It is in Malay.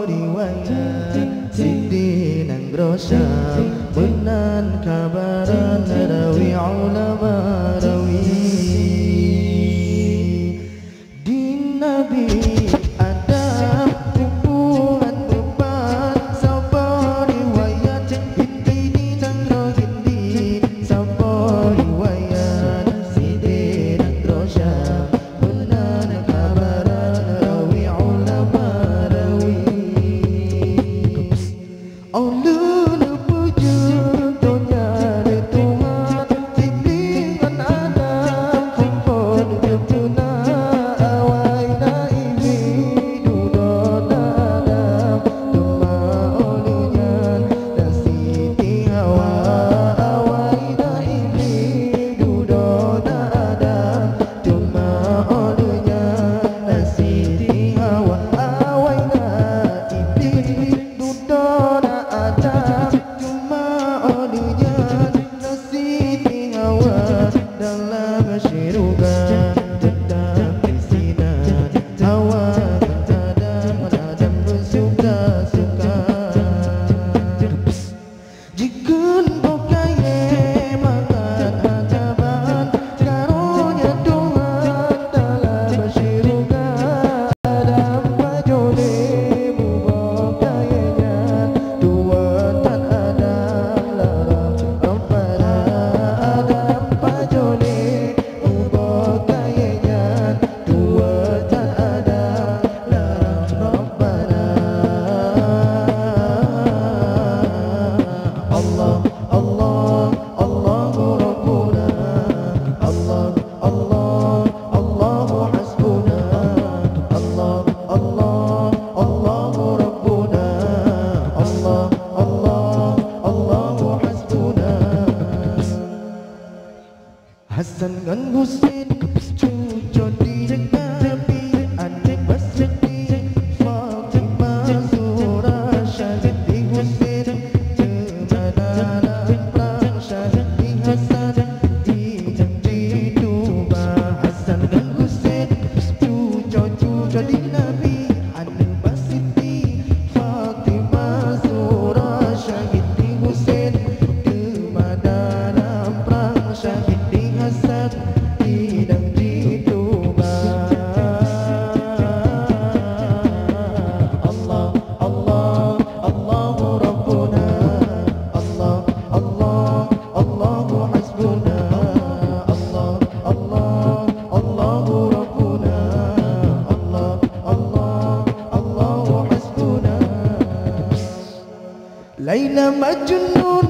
riwayat Siti nang Rosyam Benan kabaran rawi ulama rawi Din Nabi Adam hubungan beban Sapa riwayat Siti nang Rosyam Sapa riwayat Siti nang Rosyam Benan kabaran rawi ulama rawi Ulun puja dunia di Tuhan Siblingan Adam kumpul jepuna Awai naimi dudon Adam Duma ulian dan Siti Hawa Awai naimi dudon Adam Duma ulian dan Siti Hawa Awai naimi dudon Adam cuma olunya Siti Hawa dalam syurga tetap di sini Hawa Adam bersuka-suka jikun bokaye makan ajaban karunia Tuhan dalam syurga Adam bajole bukayanya Tuhan Adam larang Rabbana Adam bajole bukayanya Tuhan Adam larang Rabbana Allah Allah Allahu Rabbuna Allah Allah Allahu Hasbuna Allah Allah Allahu Rabbuna Allah Allah Allahu Hasbuna Hasan dan Husain cucu dijek Nabi adik Basri Fatimah Zura Syahidi Husain Jemana perang Syahidi Hasan di Tuba Hasan dan Husain cucu di Nabi adik Basri Fatimah Zura Syahidi Husain Jemana perang Syahidi Hasan di Tuba Allah Allah Allahu Rabbuna Allah Allah Allahu Hasbuna Allah Allah Allahu Rabbuna Allah Allah Allahu Hasbuna Laila Majnun